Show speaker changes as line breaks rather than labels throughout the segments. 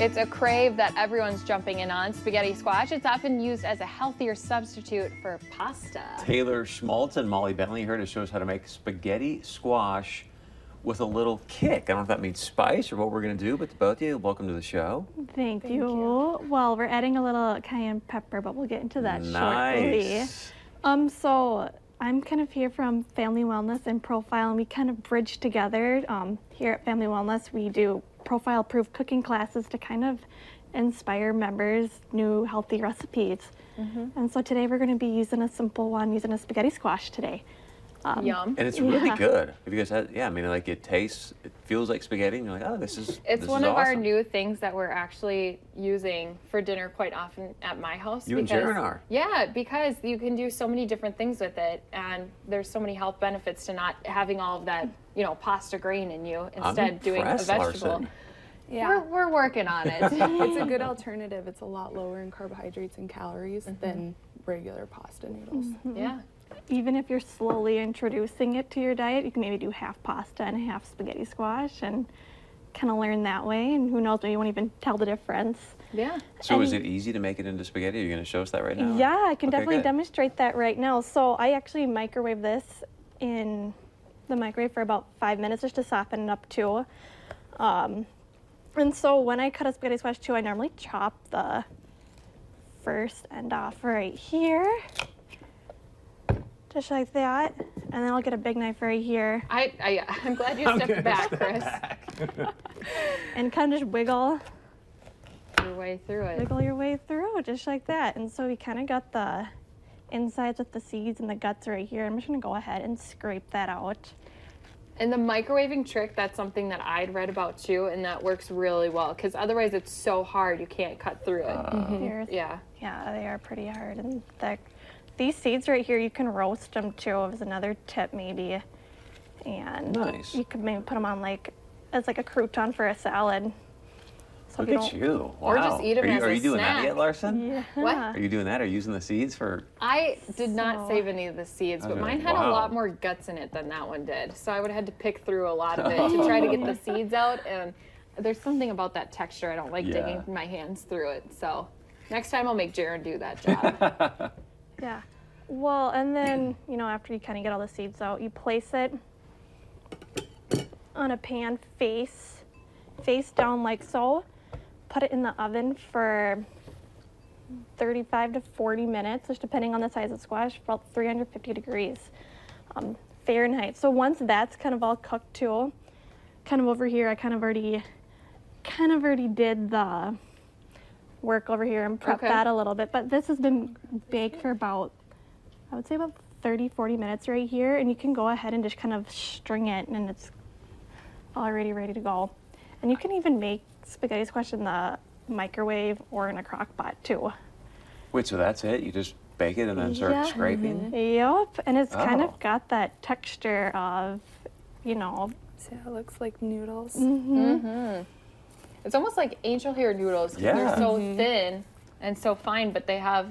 It's a crave that everyone's jumping in on, spaghetti squash. It's often used as a healthier substitute for pasta.
Taylor Schmaltz and Molly Bentley here to show us how to make spaghetti squash with a little kick. I don't know if that means spice or what we're going to do, but to both of you, welcome to the show.
Thank you. Well, we're adding a little cayenne pepper, but we'll get into that shortly. So I'm kind of here from Family Wellness and Profile, and we kind of bridge together. Here at Family Wellness, we do profile-proof cooking classes to kind of inspire members new healthy recipes. And so today we're going to be using a simple one, using a spaghetti squash today.
Yum.
And it's really good. Have you guys had, I mean, like it feels like spaghetti, and you're like, oh, this is
It's one
of
our new things that we're actually using for dinner quite often at my house.
You and Jaron are.
Yeah, because you can do so many different things with it, and there's so many health benefits to not having all of that, you know, pasta grain in you, instead doing a vegetable.
Larson.
Yeah, we're working on it.
It's a good alternative. It's a lot lower in carbohydrates and calories than regular pasta noodles.
Yeah.
Even if you're slowly introducing it to your diet, you can maybe do half pasta and half spaghetti squash and kind of learn that way. And who knows, maybe you won't even tell the difference.
Yeah.
So is it easy to make it into spaghetti? Are you going to show us that right now?
Yeah, I can definitely
good.
demonstrate that right now. So I actually microwave this in the microwave for about 5 minutes just to soften it up too. And so when I cut a spaghetti squash too, I normally chop the first end off right here. Just like that, and then I'll get a big knife right here.
I'm glad you stepped back, Chris.
And kind of just wiggle
Your way through it.
wiggle your way through, just like that. And so we kind of got the insides with the seeds and the guts right here. I'm just gonna go ahead and scrape that out.
And the microwaving trick, that's something that I'd read about too, and that works really well, because otherwise it's so hard you can't cut through it. Yeah.
Yeah, they are pretty hard and thick. These seeds right here, you can roast them too, is another tip maybe. And
Nice.
you could maybe put them on as like a crouton for a salad. So
Look at you. Wow.
Or just eat 'em as
Are
a
you doing that
snack.
yet, Larson?
Yeah.
What?
Are you doing that? Are you using the seeds for?
I did not
So-
save any of the seeds, but
Okay,
mine had a
wow.
lot more guts in it than that one did. So I would have had to pick through a lot of it to try to get the seeds out. And there's something about that texture I don't like digging my hands through it. So next time I'll make Jaron do that job.
Yeah. Well, and then, you know, after you kind of get all the seeds out, you place it on a pan face down like so. Put it in the oven for 35 to 40 minutes, just depending on the size of squash, about 350 degrees Fahrenheit. So once that's kind of all cooked too, kind of over here, I kind of already did the work over here and prepped that a little bit. But this has been baked for about, I would say about 30, 40 minutes right here, and you can go ahead and just kind of string it, and it's already ready to go. And you can even make spaghetti squash in the microwave or in a crock pot too.
Wait, so that's it? You just bake it and then start scraping?
Yep, and it's kind of got that texture of, you know.
So yeah, it looks like noodles.
It's almost like angel hair noodles, because they're so thin and so fine, but they have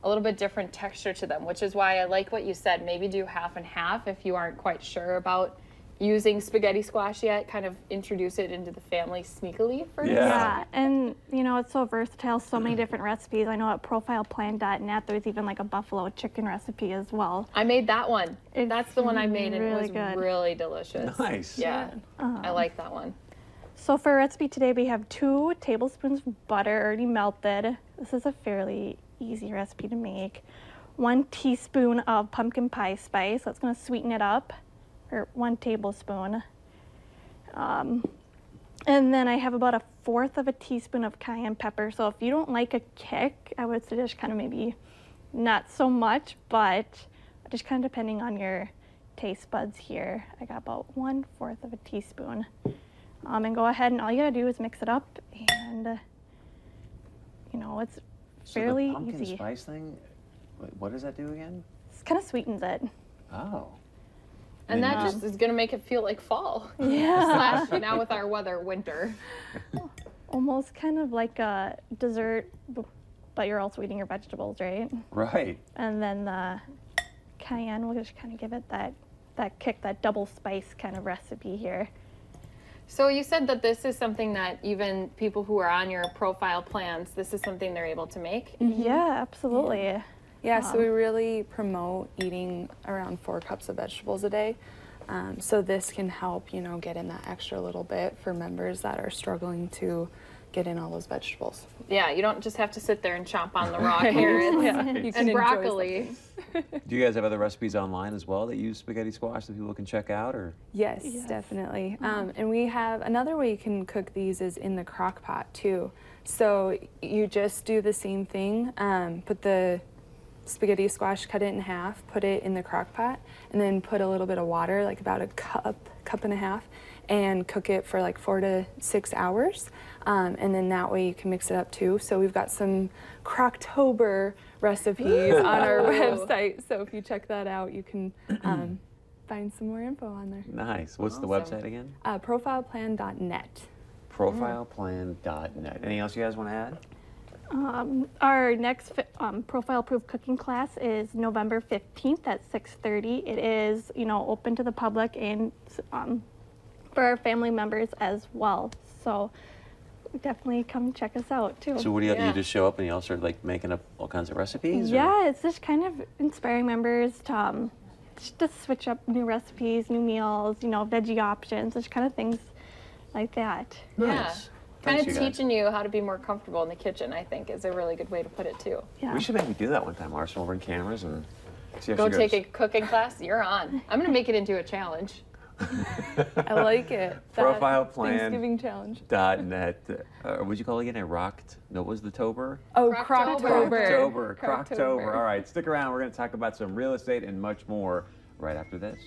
a little bit different texture to them, which is why I like what you said. Maybe do half and half if you aren't quite sure about using spaghetti squash yet. Kind of introduce it into the family sneakily first.
Yeah, and you know, it's so versatile, so many different recipes. I know at profileplan.net there's even like a buffalo chicken recipe as well.
I made that one. That's the one I made, and
really
it was
good.
really delicious.
Nice.
Yeah, I like that one.
So for our recipe today, we have 2 tablespoons of butter already melted. This is a fairly easy recipe to make. 1 teaspoon of pumpkin pie spice. That's going to sweeten it up, or 1 tablespoon. And then I have about 1/4 teaspoon of cayenne pepper. So if you don't like a kick, I would suggest kind of maybe not so much, but just kind of depending on your taste buds here. I got about 1/4 teaspoon. And go ahead, and all you gotta do is mix it up, and you know, it's fairly
so the pumpkin
easy.
spice thing, what does that do again?
It kind of sweetens it.
Oh.
And that just is going to make it feel like fall.
Yeah.
Slash, now with our weather, winter.
Almost kind of like a dessert, but you're also eating your vegetables, right?
Right.
And then the cayenne will just kind of give it that kick, that double spice kind of recipe here.
So you said that this is something that even people who are on your profile plans, this is something they're able to make?
Yeah, absolutely.
Yeah, so we really promote eating around 4 cups of vegetables a day. So this can help, you know, get in that extra little bit for members that are struggling to get in all those vegetables.
Yeah, you don't just have to sit there and chomp on the raw carrots
You can
and
enjoy
broccoli.
Do you guys have other recipes online as well that use spaghetti squash that people can check out? Or
Yes, definitely. And we have another way you can cook these is in the crock pot too. So you just do the same thing, put the spaghetti squash, cut it in half, put it in the crock pot, and then put a little bit of water, like about a cup and a half, and cook it for like 4 to 6 hours. And then that way you can mix it up too. So we've got some Crocktober recipes on our website. So if you check that out, you can find some more info on there.
nice. What's the website again?
Profileplan.net.
Profileplan.net. Anything else you guys want to add?
Our next Profile Proof cooking class is November 15th at 6:30. It is, you know, open to the public and for our family members as well. So definitely come check us out too.
So what do you
Yeah.
just show up and you all start like making up all kinds of recipes? or-
Yeah, it's just kind of inspiring members to just switch up new recipes, new meals, you know, veggie options, just kind of things like that.
Yeah.
Nice.
Kind
Thanks,
of
you guys.
teaching you how to be more comfortable in the kitchen, I think, is a really good way to put it too.
Yeah.
We should maybe do that one time, Arsenal. We'll bring cameras and see if
Go
she goes.
take a cooking class, you're on. I'm going to make it into a challenge.
I like it. That
Profile plan.
Thanksgiving challenge.
.net. What'd you call it again? No, what was the Tober?
Oh,
Crocktober.
Crocktober. All right, stick around. We're going to talk about some real estate and much more right after this.